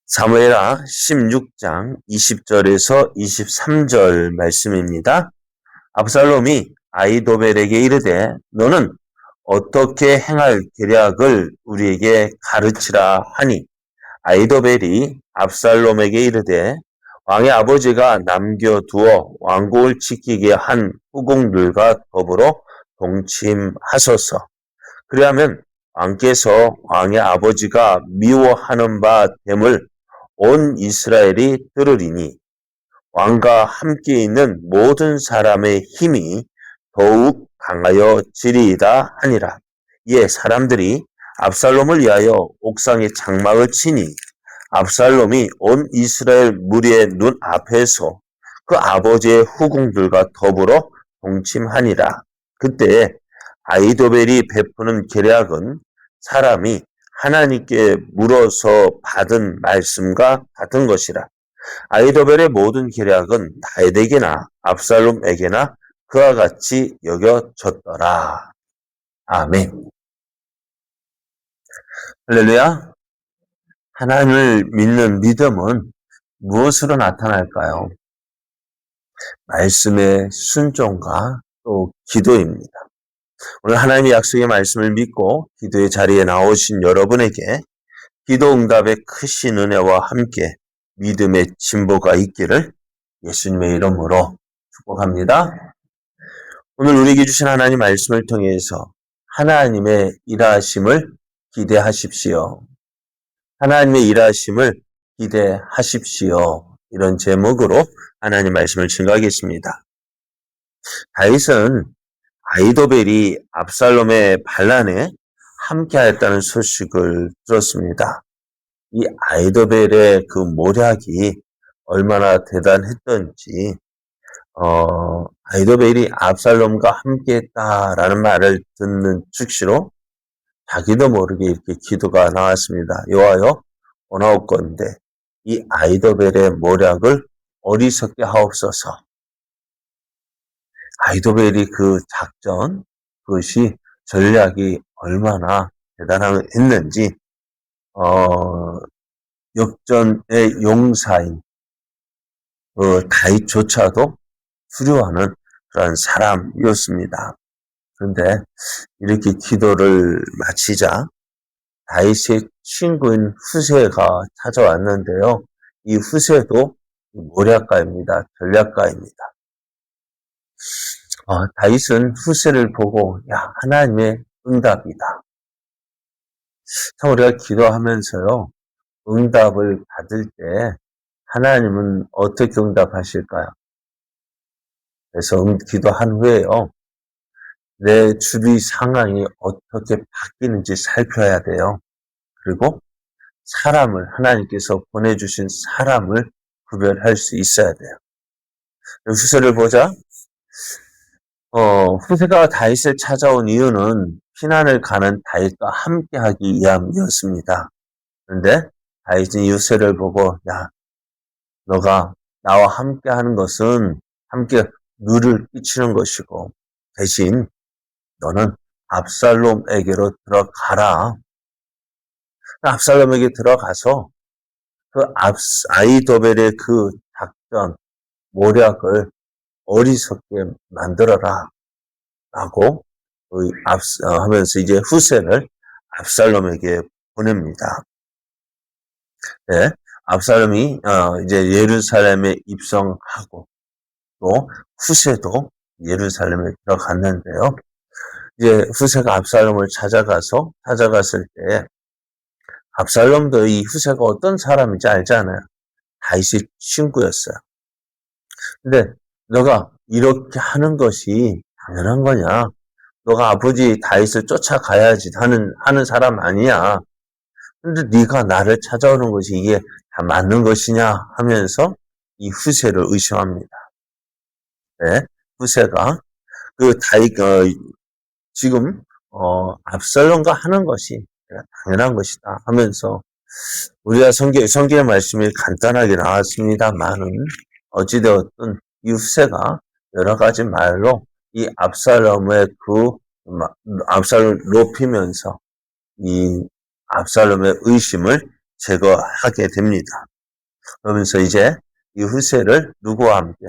사무엘하 16장 20절에서 23절 말씀입니다. 압살롬이 아히도벨에게 이르되 너는 어떻게 행할 계략을 우리에게 가르치라 하니 아히도벨이 압살롬에게 이르되 왕의 아버지가 남겨두어 왕국을 지키게 한 후궁들과 더불어 동침하소서. 그리하면 왕께서 왕의 아버지가 미워하는 바 됨을 온 이스라엘이 들으리니 왕과 함께 있는 모든 사람의 힘이 더욱 강하여지리이다 하니라. 이에 사람들이 압살롬을 위하여 옥상에 장막을 치니 압살롬이 온 이스라엘 무리의 눈 앞에서 그 아버지의 후궁들과 더불어 동침하니라. 그때 아히도벨이 베푸는 계략은 사람이 하나님께 물어서 받은 말씀과 같은 것이라. 아히도벨의 모든 계략은 다윗에게나 압살롬에게나 그와 같이 여겨졌더라. 아멘. 할렐루야. 하나님을 믿는 믿음은 무엇으로 나타날까요? 말씀의 순종과 또 기도입니다. 오늘 하나님의 약속의 말씀을 믿고 기도의 자리에 나오신 여러분에게 기도 응답의 크신 은혜와 함께 믿음의 진보가 있기를 예수님의 이름으로 축복합니다. 오늘 우리에게 주신 하나님 말씀을 통해서 하나님의 일하심을 기대하십시오. 하나님의 일하심을 기대하십시오. 이런 제목으로 하나님 말씀을 증거하겠습니다. 다윗은 아히도벨이 압살롬의 반란에 함께하였다는 소식을 들었습니다. 이 아히도벨의 그 모략이 얼마나 대단했던지 아히도벨이 압살롬과 함께했다라는 말을 듣는 즉시로 자기도 모르게 이렇게 기도가 나왔습니다. 여호와여 원하옵건대 이 아히도벨의 모략을 어리석게 하옵소서. 아히도벨이 그 작전, 그것이 전략이 얼마나 대단했는지 역전의 용사인 다윗조차도 두려워하는 그런 사람이었습니다. 그런데 이렇게 기도를 마치자 다윗의 친구인 후세가 찾아왔는데요. 이 후세도 모략가입니다. 전략가입니다. 다윗은 후세를 보고 하나님의 응답이다. 참 우리가 기도하면서요. 응답을 받을 때 하나님은 어떻게 응답하실까요? 그래서 기도한 후에요. 내 주위 상황이 어떻게 바뀌는지 살펴야 돼요. 그리고 하나님께서 보내주신 사람을 구별할 수 있어야 돼요. 후세를 보자. 후세가 다윗을 찾아온 이유는 피난을 가는 다윗과 함께하기 위함이었습니다. 그런데 다윗은 후세를 보고 너가 나와 함께하는 것은 함께 누를 끼치는 것이고 대신 너는 압살롬에게로 들어가라. 압살롬에게 들어가서 그 아히도벨의 그 작전, 모략을 어리석게 만들어라. 라고 하면서 이제 후세를 압살롬에게 보냅니다. 네, 압살롬이 이제 예루살렘에 입성하고 또 후세도 예루살렘에 들어갔는데요. 이제 후세가 압살롬을 찾아갔을 때 압살롬도 이 후세가 어떤 사람인지 알잖아요. 다윗의 친구였어요. 근데 너가 이렇게 하는 것이 당연한 거냐? 너가 아버지 다윗을 쫓아가야지 하는 사람 아니야. 근데 네가 나를 찾아오는 것이 이게 다 맞는 것이냐 하면서 이 후세를 의심합니다. 네, 후세가 그 다윗 지금 압살롬과 하는 것이 당연한 것이다 하면서 우리가 성경의 말씀이 간단하게 나왔습니다만은 어찌되었든 이 후세가 여러 가지 말로 이 압살롬을 높이면서 이 압살롬의 의심을 제거하게 됩니다. 그러면서 이제 이 후세를 누구와 함께?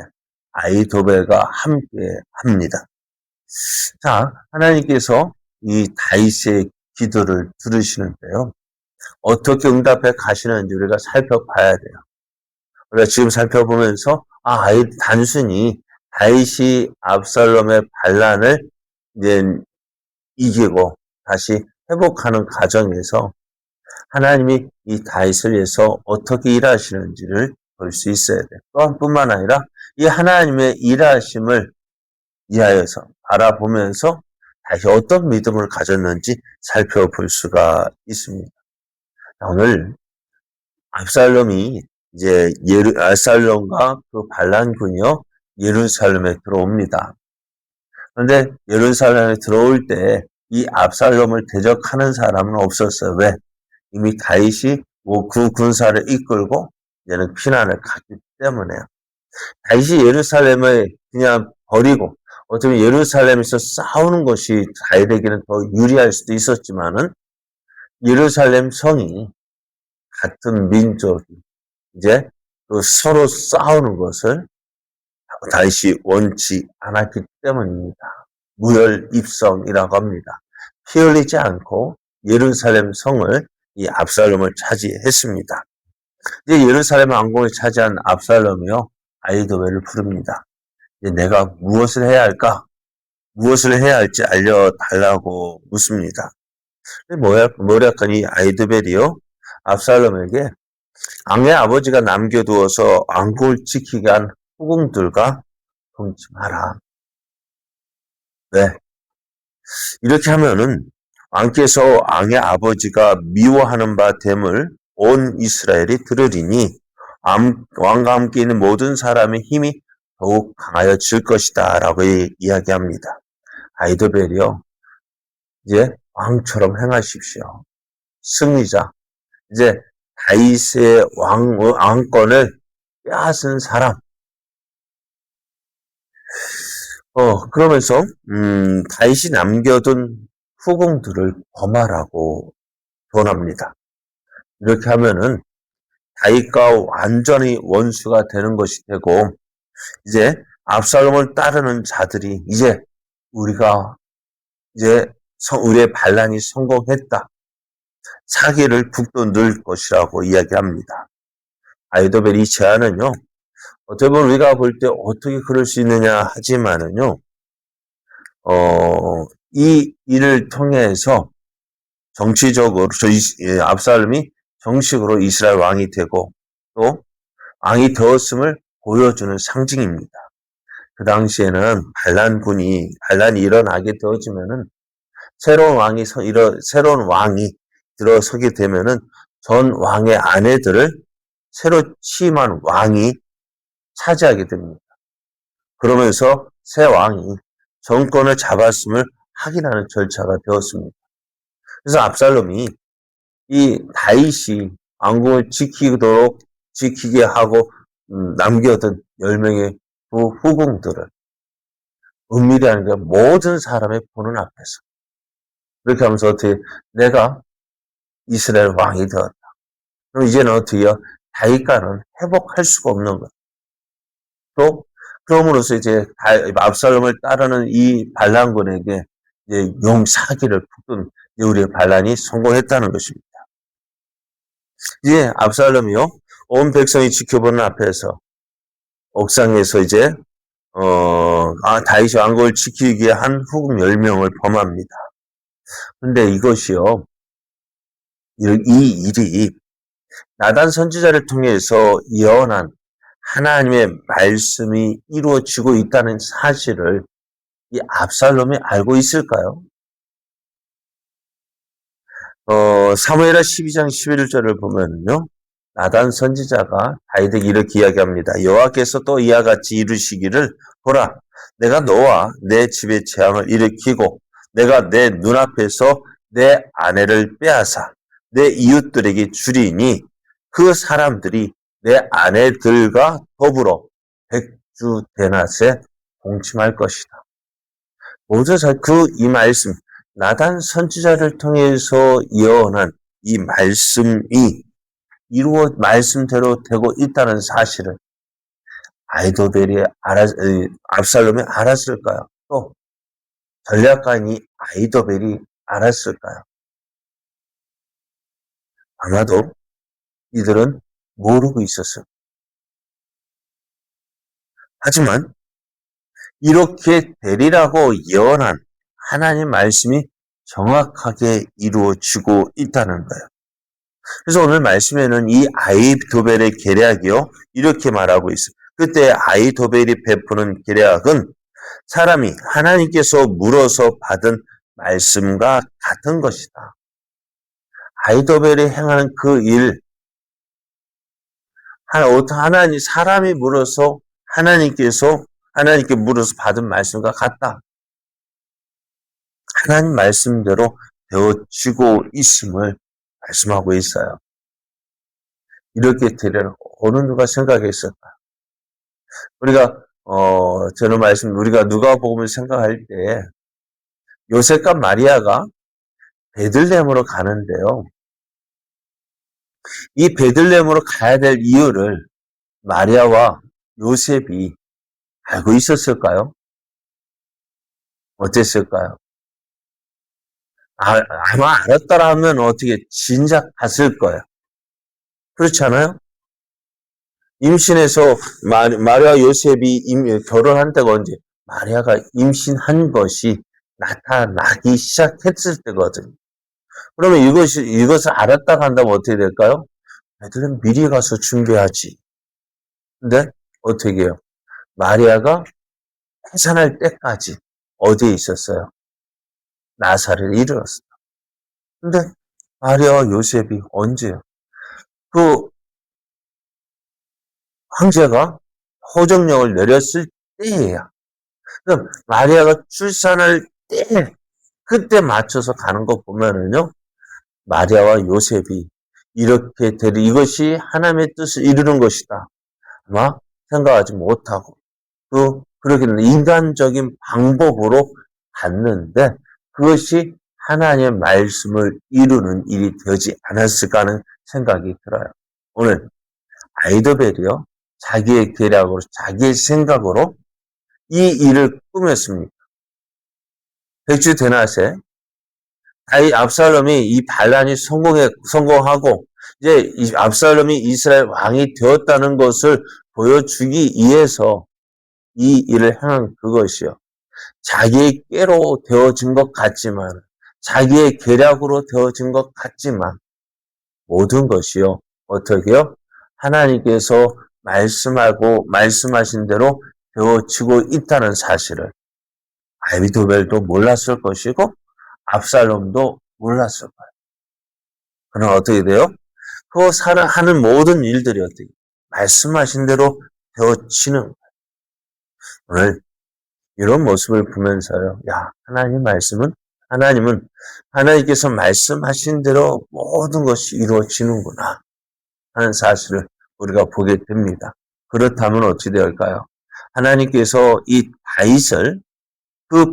아히도벨과 함께 합니다. 자, 하나님께서 이 다윗의 기도를 들으시는데요. 어떻게 응답해 가시는지 우리가 살펴봐야 돼요. 우리가 지금 살펴보면서 단순히 다윗이 압살롬의 반란을 이제 이기고 다시 회복하는 과정에서 하나님이 이 다윗을 위해서 어떻게 일하시는지를 볼 수 있어야 돼요. 또한 뿐만 아니라 이 하나님의 일하심을 이하여서 알아보면서 다시 어떤 믿음을 가졌는지 살펴볼 수가 있습니다. 오늘 압살롬이 이제 압살롬과 그 반란군이요 예루살렘에 들어옵니다. 그런데 예루살렘에 들어올 때 이 압살롬을 대적하는 사람은 없었어요. 왜? 이미 다윗이 그 군사를 이끌고 이제는 피난을 갔기 때문에요. 다윗이 예루살렘을 그냥 버리고 어쩌면 예루살렘에서 싸우는 것이 다윗에게는 더 유리할 수도 있었지만은 예루살렘 성이 같은 민족이 이제 서로 싸우는 것을 다윗이 원치 않았기 때문입니다. 무혈 입성이라고 합니다. 피 흘리지 않고 예루살렘 성을 이 압살롬을 차지했습니다. 이제 예루살렘 왕궁을 차지한 압살롬이요 아히도벨을 부릅니다. 이제 내가 무엇을 해야 무엇을 해야 할지 알려달라고 묻습니다. 뭐랄까니 아히도벨이요 압살롬에게 왕의 아버지가 남겨두어서 왕궁을 지키게 한 후궁들과 동침하라. 왜? 이렇게 하면은 왕께서 왕의 아버지가 미워하는 바 됨을 온 이스라엘이 들으리니 왕과 함께 있는 모든 사람의 힘이 더욱 강하여질 것이다 라고 이야기합니다. 아히도벨이요 이제 왕처럼 행하십시오. 승리자 이제 다윗의 왕권을 빼앗은 사람 그러면서 다윗이 남겨둔 후궁들을 범하라고 권합니다. 이렇게 하면은 다윗과 완전히 원수가 되는 것이 되고 이제 압살롬을 따르는 자들이 이제 우리의 반란이 성공했다. 사기를 북돋 넣을 것이라고 이야기합니다. 아히도벨 이 제안은요. 어떻게 보면 우리가 볼 때 어떻게 그럴 수 있느냐 하지만은요. 이 일을 통해서 정치적으로 압살롬이 정식으로 이스라엘 왕이 되고 또 왕이 되었음을 보여주는 상징입니다. 그 당시에는 반란이 일어나게 되어지면은 새로운 왕이 들어서게 되면은 전 왕의 아내들을 새로 취임한 왕이 차지하게 됩니다. 그러면서 새 왕이 정권을 잡았음을 확인하는 절차가 되었습니다. 그래서 압살롬이 이 다윗이 왕궁을 지키게 하고 남겨둔 10명의 후궁들을 은밀히 하는 게 모든 사람의 보는 앞에서 그렇게 하면서 어떻게 내가 이스라엘 왕이 되었다. 그럼 이제는 어떻게요? 다윗과는 회복할 수가 없는 거예요. 또 그럼으로써 이제 압살롬을 따르는 이 반란군에게 이제 사기를 북돋은 우리의 반란이 성공했다는 것입니다. 이제 압살롬이요 온 백성이 지켜보는 앞에서 옥상에서 이제 다윗이 왕국을 지키기 위해 한 후궁 10명을 범합니다. 근데 이것이요 이 일이 나단 선지자를 통해서 예언한 하나님의 말씀이 이루어지고 있다는 사실을 이 압살롬이 알고 있을까요? 사무엘하 12장 11절을 보면요. 나단 선지자가 다윗에게 이렇게 이야기합니다. 여호와께서 또 이와 같이 이루시기를 보라 내가 너와 내 집에 재앙을 일으키고 내가 내 눈앞에서 내 아내를 빼앗아 내 이웃들에게 주리니 그 사람들이 내 아내들과 더불어 백주 대낮에 동침할 것이다. 모두 이 말씀 나단 선지자를 통해서 예언한 이 말씀이 말씀대로 되고 있다는 사실을 압살롬이 알았을까요? 또 전략가인 아이도벨이 알았을까요? 아마도 이들은 모르고 있었어요. 하지만 이렇게 되리라고 예언한 하나님 말씀이 정확하게 이루어지고 있다는 거예요. 그래서 오늘 말씀에는 이 아이도벨의 계략이요, 이렇게 말하고 있어요. 그때 아이도벨이 베푸는 계략은 사람이 하나님께서 물어서 받은 말씀과 같은 것이다. 아이도벨이 행하는 그 일, 사람이 물어서 하나님께 물어서 받은 말씀과 같다. 하나님 말씀대로 되어지고 있음을 말씀하고 있어요. 이렇게 되려는 어느 누가 생각했을까요? 우리가 누가복음을 생각할 때 요셉과 마리아가 베들레헴으로 가는데요. 이 베들레헴으로 가야 될 이유를 마리아와 요셉이 알고 있었을까요? 어땠을까요? 아마 알았다라면 어떻게 진작 갔을 거예요. 그렇지 않아요? 임신해서 마리아 요셉이 결혼한 때가 언제? 마리아가 임신한 것이 나타나기 시작했을 때거든요. 그러면 이것을 알았다고 한다면 어떻게 될까요? 애들은 미리 가서 준비하지. 근데 어떻게 해요? 마리아가 해산할 때까지 어디에 있었어요? 나사렛에 이르렀어요. 근데 마리아와 요셉이 언제요? 그 황제가 호정령을 내렸을 때예요. 그럼 마리아가 출산할 때, 그때 맞춰서 가는 거 보면은요, 마리아와 요셉이 이것이 하나님의 뜻을 이루는 것이다. 아마 생각하지 못하고, 그러기는 인간적인 방법으로 갔는데, 그것이 하나님의 말씀을 이루는 일이 되지 않았을까 하는 생각이 들어요. 오늘 아이도벨이요, 자기의 계략으로, 자기의 생각으로 이 일을 꾸몄습니다. 백주 데낫에 압살롬이 이 반란이 성공하고 이제 압살롬이 이스라엘 왕이 되었다는 것을 보여주기 위해서 이 일을 행한 그것이요. 자기의 깨로 되어진 것 같지만, 자기의 계략으로 되어진 것 같지만, 모든 것이요. 어떻게요? 하나님께서 말씀하신 대로 되어지고 있다는 사실을 아이도벨도 몰랐을 것이고 압살롬도 몰랐을 거예요. 그럼 어떻게 돼요? 하는 모든 일들이 어떻게 말씀하신 대로 되어지는 거예요. 오늘 이런 모습을 보면서요. 하나님께서 말씀하신 대로 모든 것이 이루어지는구나 하는 사실을 우리가 보게 됩니다. 그렇다면 어찌 될까요? 하나님께서 이 다윗을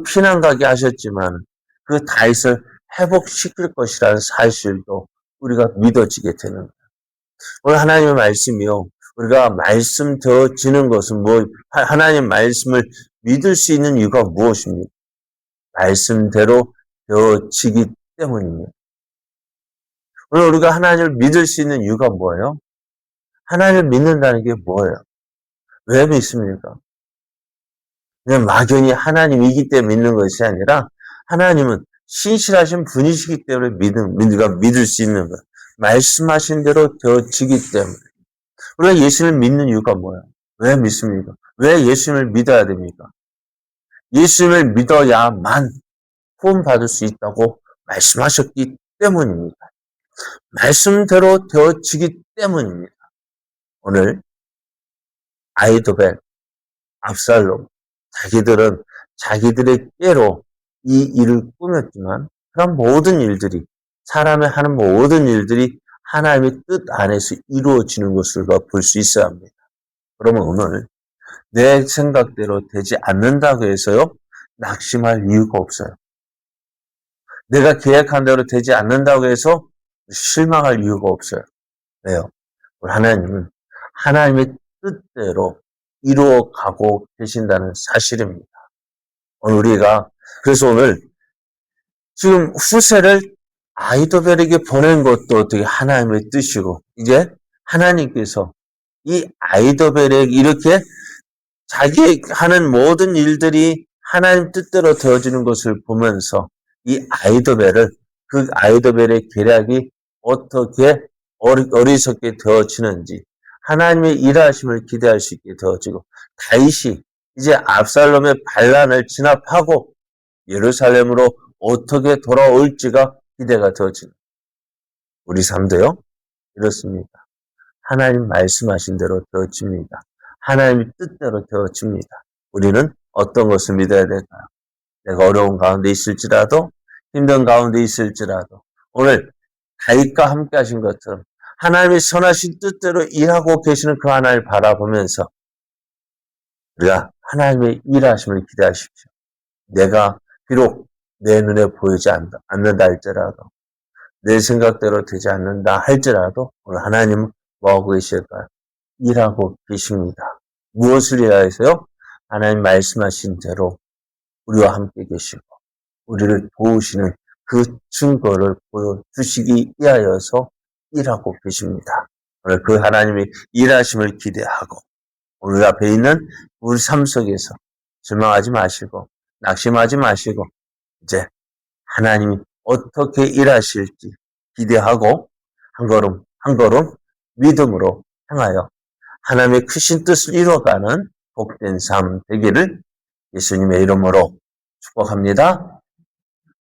피난 가게 하셨지만 그 다윗을 회복시킬 것이라는 사실도 우리가 믿어지게 되는 거예요. 오늘 하나님의 말씀이요. 우리가 말씀 되어지는 것은 하나님 말씀을 믿을 수 있는 이유가 무엇입니까? 말씀대로 되어지기 때문입니다. 오늘 우리가 하나님을 믿을 수 있는 이유가 뭐예요? 하나님을 믿는다는 게 뭐예요? 왜 믿습니까? 그냥 막연히 하나님이기 때문에 믿는 것이 아니라 하나님은 신실하신 분이시기 때문에 우리가 믿을 수 있는 것. 말씀하신 대로 되어지기 때문에. 우리가 예수님을 믿는 이유가 뭐예요? 왜 믿습니까? 왜 예수님을 믿어야 됩니까? 예수님을 믿어야만 구원받을 수 있다고 말씀하셨기 때문입니다. 말씀대로 되어지기 때문입니다. 오늘 아이도벨, 압살롬, 자기들은 자기들의 깨로 이 일을 꾸몄지만 그런 모든 일들이 사람이 하는 모든 일들이 하나님의 뜻 안에서 이루어지는 것을 볼 수 있어야 합니다. 그러면 오늘 내 생각대로 되지 않는다고 해서요, 낙심할 이유가 없어요. 내가 계획한 대로 되지 않는다고 해서 실망할 이유가 없어요. 왜요? 우리 하나님은 하나님의 뜻대로 이루어가고 계신다는 사실입니다. 그래서 오늘 지금 후세를 아이도벨에게 보낸 것도 어떻게 하나님의 뜻이고, 이제 하나님께서 이 아이도벨에게 이렇게 자기 하는 모든 일들이 하나님 뜻대로 되어지는 것을 보면서 이 그 아이도벨의 계략이 어떻게 어리석게 되어지는지 하나님의 일하심을 기대할 수 있게 되어지고, 다윗이 이제 압살롬의 반란을 진압하고 예루살렘으로 어떻게 돌아올지가 기대가 되어지는 우리 삶도요 이렇습니다. 하나님 말씀하신 대로 되어집니다. 하나님의 뜻대로 되어집니다. 우리는 어떤 것을 믿어야 될까요? 내가 어려운 가운데 있을지라도, 힘든 가운데 있을지라도, 오늘 다윗과 함께 하신 것처럼 하나님의 선하신 뜻대로 일하고 계시는 그 하나님을 바라보면서 우리가 하나님의 일하심을 기대하십시오. 내가 비록 내 눈에 보이지 않는다 할지라도, 내 생각대로 되지 않는다 할지라도 오늘 하나님은 뭐하고 계실까요? 일하고 계십니다. 무엇을 일하여서요? 하나님 말씀하신 대로 우리와 함께 계시고 우리를 도우시는 그 증거를 보여주시기 위하여서 일하고 계십니다. 오늘 그 하나님의 일하심을 기대하고 오늘 앞에 있는 우리 삶 속에서 절망하지 마시고 낙심하지 마시고 이제 하나님이 어떻게 일하실지 기대하고 한 걸음 한 걸음 믿음으로 향하여 하나님의 크신 뜻을 이루어가는 복된 삶 되기를 예수님의 이름으로 축복합니다.